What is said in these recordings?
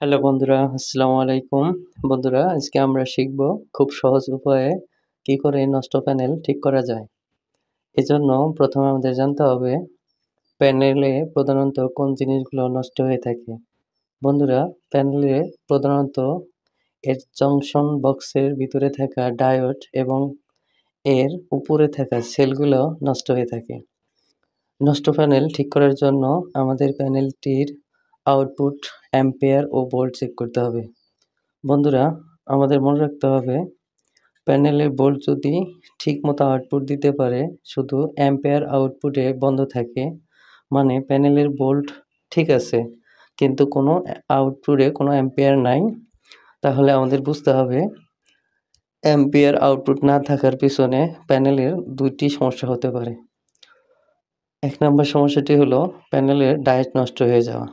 Hello বন্ধুরা, আসসালামু আলাইকুম। বন্ধুরা, আজকে আমরা শিখব খুব সহজ উপায়ে কি করে নষ্ট প্যানেল ঠিক করা যায়। এজন্য প্রথমে আমাদের জানতে হবে প্যানেলে প্রধানত কোন জিনিসগুলো নষ্ট হয়ে থাকে। বন্ধুরা, প্যানেলে প্রধানত এর জংশন বক্সের ভিতরে থাকা ডায়োড এবং এর উপরে থাকা সেলগুলো নষ্ট হয়ে থাকে। নষ্ট প্যানেল ঠিক করার জন্য আমাদের প্যানেলটির আউটপুট, অ্যাম্পিয়ার ও ভোল্ট চেক করতে হবে। বন্ধুরা, আমাদের মনে রাখতে হবে প্যানেলের ভোল্ট যদি ঠিকমতো আউটপুট দিতে পারে, শুধু অ্যাম্পিয়ার আউটপুটে বন্ধ থাকে, মানে প্যানেলের ভোল্ট ঠিক আছে কিন্তু কোনো আউটপুটে কোনো অ্যাম্পিয়ার নাই, তাহলে আমাদের বুঝতে হবে অ্যাম্পিয়ার আউটপুট না থাকার পিছনে প্যানেলের ২টি সমস্যা হতে পারে। ১ নম্বর সমস্যাটি হলো প্যানেলের ডায়োড নষ্ট হয়ে যাওয়া।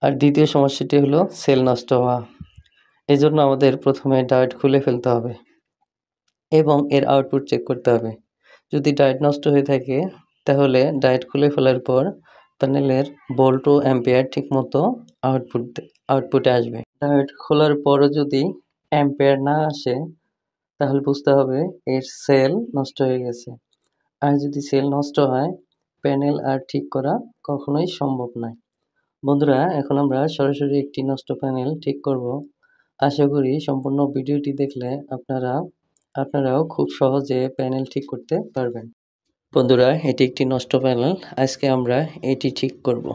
আর দ্বিতীয় সমস্যাটি হলো সেল নষ্ট হওয়া। এজন্য আমাদের প্রথমে ডায়োড খুলে ফেলতে হবে এবং এর আউটপুট চেক করতে হবে। যদি ডায়োড নষ্ট হয়ে থাকে তাহলে ডায়োড খুলে ফেলার পর প্যানেলের ভোল্ট ও অ্যাম্পিয়ার ঠিকমতো আউটপুটে আসবে। ডায়োড খোলার পরও যদি অ্যাম্পিয়ার না আসে তাহলে বুঝতে হবে এর সেল নষ্ট হয়ে গেছে। আর যদি সেল নষ্ট হয় প্যানেল আর ঠিক করা কখনোই সম্ভব নয়। বন্ধুরা, এখন আমরা সরাসরি একটি নষ্ট প্যানেল ঠিক করব। আশা করি সম্পূর্ণ ভিডিওটি দেখলে আপনারাও খুব সহজে প্যানেল ঠিক করতে পারবেন। বন্ধুরা, এটি একটি নষ্ট প্যানেল। আজকে আমরা এটি ঠিক করব।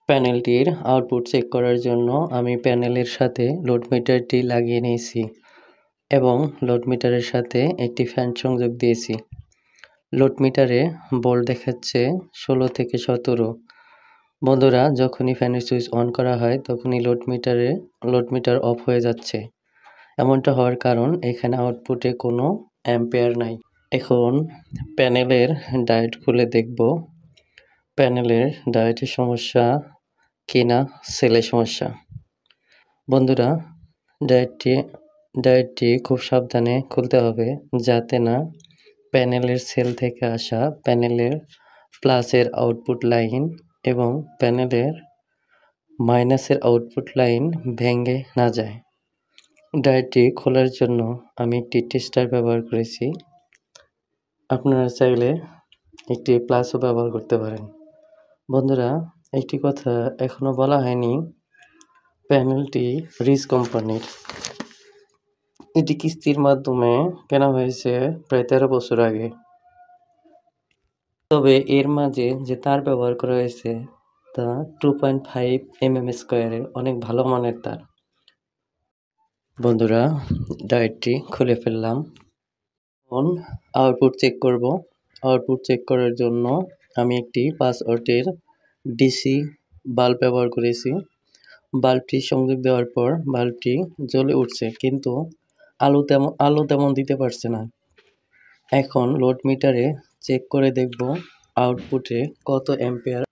প্যানেলটির আউটপুট চেক করার জন্য আমি প্যানেলের সাথে লোড মিটারটি লাগিয়ে নিয়েছি এবং লোড মিটারের সাথে একটি ফ্যান সংযোগ দিয়েছি। লোড মিটারে ভোল্ট দেখাচ্ছে 16 থেকে 17। বন্ধুরা, যখনই ফ্যানের সুইচ অন করা হয় তখনই লোড মিটার অফ হয়ে যাচ্ছে। এমনটা হওয়ার কারণ এখানে আউটপুটে কোনো অ্যাম্পিয়ার নাই। এখন প্যানেলের ডায়োড খুলে দেখব প্যানেলের ডায়োডের সমস্যা কিনা সেলের সমস্যা। বন্ধুরা, ডায়োডটি খুব সাবধানে খুলতে হবে যাতে না প্যানেলের সেল থেকে আসা প্যানেলের প্লাসের আউটপুট লাইন এবং প্যানেলের মাইনাসের আউটপুট লাইন ভেঙে না যায়। ডায়োডটি খোলার জন্য আমি একটি টেস্টার ব্যবহার করেছি। আপনারা চাইলে একটি প্লাসও ব্যবহার করতে পারেন। বন্ধুরা, একটি কথা এখনো বলা হয়নি, প্যানেলটি রিচ কোম্পানির। এটি কিস্তির মাধ্যমে কেনা হয়েছে প্রায় 13 বছর আগে। তবে এর মাঝে যে তার ব্যবহার করা হয়েছে তা 2.5 mm স্কয়ারের অনেক ভালো মানের তার। বন্ধুরা, ডায়োডটি খুলে ফেললাম। এখন আউটপুট চেক করব। আউটপুট চেক করার জন্য আমি একটি 5 ওয়াটের ডিসি বাল্ব ব্যবহার করেছি। বাল্বটি সংযোগ দেওয়ার পর বাল্বটি জ্বলে উঠছে কিন্তু আলো তেমন দিতে পারছে না। এখন লোড মিটারে চেক করে দেখব আউটপুটে কত অ্যাম্পিয়ার